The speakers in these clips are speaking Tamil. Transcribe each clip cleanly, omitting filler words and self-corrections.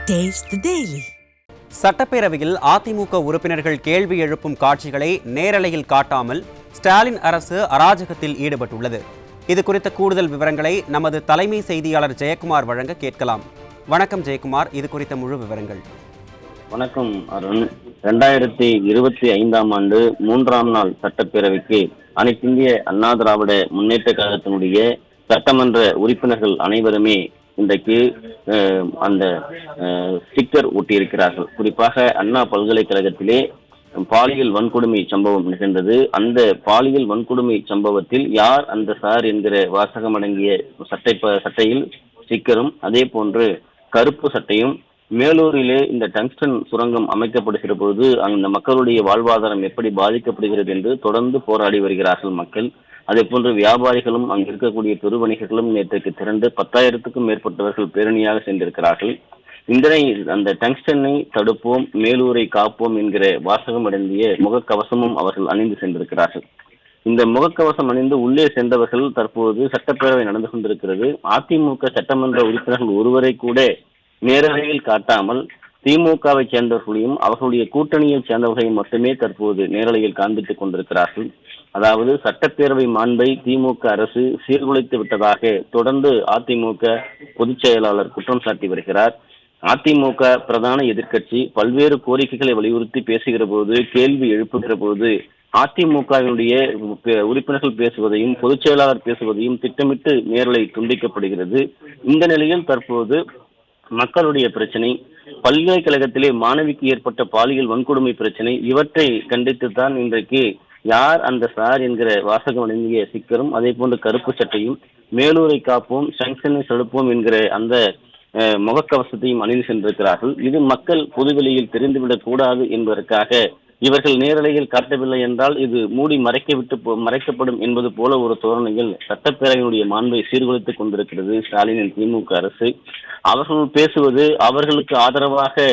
Taste the Daily. சட்டப்பேரவையில் அதிமுக உறுப்பினர்கள் கேள்வி எழுப்பும் காட்சிகளை நேரலையில் காட்டாமல் ஸ்டாலின் அரசு அராஜகத்தில் ஈடுபட்டுள்ளது. இது குறித்த கூடுதல் விவரங்களை நமது தலைமை செய்தியாளர் ஜெயக்குமார் வழங்க கேட்கலாம். வணக்கம் ஜெயக்குமார், இது குறித்த முழு விவரங்கள். வணக்கம் அருண். 2025ஆம் ஆண்டு 3ஆம் நாள் சட்டப்பேரவைக்கு அனைத்திந்திய அண்ணா திராவிட முன்னேற்ற கழகத்தினுடைய சட்டமன்ற உறுப்பினர்கள் அனைவருமே இன்றைக்கு அந்த ஸ்டிக்கர் ஒட்டியிருக்கிறார்கள். குறிப்பாக அண்ணா பல்கலைக்கழகத்திலே பாலியல் வன்கொடுமை சம்பவம் நிகழ்ந்தது. அந்த பாலியல் வன்கொடுமை சம்பவத்தில் யார் அந்த சார் என்கிற வாசகம் அடங்கிய சட்டையில் ஸ்டிக்கரும், அதே போன்று கருப்பு சட்டையும், மேலூரிலே இந்த டங்ஸ்டன் சுரங்கம் அமைக்கப்படுகிற போது அந்த மக்களுடைய வாழ்வாதாரம் எப்படி பாதிக்கப்படுகிறது என்று தொடர்ந்து போராடி வருகிறார்கள் மக்கள். அதே போன்று வியாபாரிகளும் அங்கு இருக்கக்கூடிய பெரு வணிகர்களும் நேற்றுக்கு திரண்டு 10,000க்கும் மேற்பட்டவர்கள் பேரணியாக சென்றிருக்கிறார்கள். அந்த டங்ஸ்டனை தடுப்போம், மேலூரை காப்போம் என்கிற வாசகம் அடங்கிய முகக்கவசமும் அவர்கள் அணிந்து சென்றிருக்கிறார்கள். இந்த முகக்கவசம் அணிந்து உள்ளே சென்றவர்கள் தற்போது சட்டப்பேரவை நடந்து கொண்டிருக்கிறது. அதிமுக சட்டமன்ற உறுப்பினர்கள் ஒருவரை கூட நேரலையில் காட்டாமல் திமுகவை சேர்ந்தவர்களையும் அவர்களுடைய கூட்டணியை சேர்ந்தவர்களையும் மட்டுமே தற்போது நேரலையில் காண்பித்துக் கொண்டிருக்கிறார்கள். அதாவது சட்டப்பேரவை மாண்பை திமுக அரசு சீர்குலைத்து விட்டதாக தொடர்ந்து அதிமுக பொதுச் செயலாளர் குற்றம் சாட்டி வருகிறார். அதிமுக பிரதான எதிர்க்கட்சி பல்வேறு கோரிக்கைகளை வலியுறுத்தி பேசுகிற போது, கேள்வி எழுப்புகிற போது அதிமுகவினுடைய உறுப்பினர்கள் பேசுவதையும் பொதுச் செயலாளர் பேசுவதையும் திட்டமிட்டு நேரலை துண்டிக்கப்படுகிறது. இந்த நிலையில் தற்போது மக்களுடைய பிரச்சனை, பல்கலைக்கழகத்திலே மாணவிக்கு ஏற்பட்ட பாலியல் வன்கொடுமை பிரச்சனை, இவற்றை கண்டித்துத்தான் இன்றைக்கு யார் அந்த சார் என்கிற வாசகம் அடங்கிய சிக்கரும், அதே போன்று கருப்பு சட்டையும், மேலூரை காப்போம், சங்ஷனை செலுப்போம் என்கிற அந்த முகக்கவசத்தையும் அணிந்து சென்றிருக்கிறார்கள். இது மக்கள் பொதுவெளியில் தெரிந்துவிடக் கூடாது என்பதற்காக இவர்கள் நேரலையில் காட்டவில்லை என்றால் இது மூடி மறைக்கப்படும் என்பது போல ஒரு தோரணையில் சட்டப்பேரவையினுடைய மாண்பை சீர்குலைத்துக் கொண்டிருக்கிறது ஸ்டாலினின் திமுக அரசு. அவர்கள் பேசுவது, அவர்களுக்கு ஆதரவாக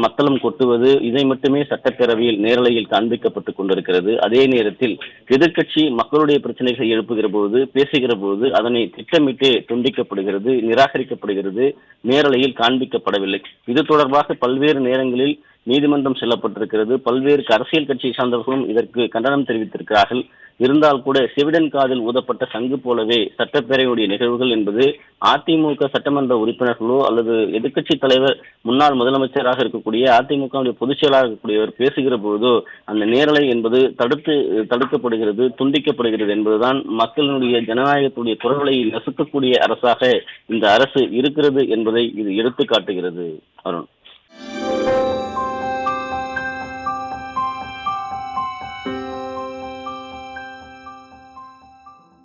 மத்தளம் கொட்டுவது, இதை மட்டுமே சட்டப்பேரவையில் நேரலையில் காண்பிக்கப்பட்டுக் கொண்டிருக்கிறது. அதே நேரத்தில் எதிர்க்கட்சி மக்களுடைய பிரச்சனைகளை எழுப்புகிற போது, பேசுகிற போது அதனை திட்டமிட்டு துண்டிக்கப்படுகிறது, நிராகரிக்கப்படுகிறது, நேரலையில் காண்பிக்கப்படவில்லை. இது தொடர்பாக பல்வேறு நேரங்களில் நீதிமன்றம் செல்லப்பட்டிருக்கிறது. பல்வேறு அரசியல் கட்சியை சார்ந்தவர்களும் இதற்கு கண்டனம் தெரிவித்திருக்கிறார்கள். இருந்தால் கூட செவிடன் காதில் ஊதப்பட்ட சங்கு போலவே சட்டப்பேரவையுடைய நிகழ்வுகள் என்பது அதிமுக சட்டமன்ற உறுப்பினர்களோ அல்லது எதிர்க்கட்சி தலைவர் முன்னாள் முதலமைச்சராக இருக்கக்கூடிய அதிமுக பொதுச் செயலாளர் இருக்கக்கூடியவர் பேசுகிற போதோ அந்த நேரலை என்பது தடுக்கப்படுகிறது, துண்டிக்கப்படுகிறது என்பதுதான் மக்களினுடைய ஜனநாயகத்துடைய குரல்களை நசுக்கக்கூடிய அரசாக இந்த அரசு இருக்கிறது என்பதை இது எடுத்து காட்டுகிறது. அருண்.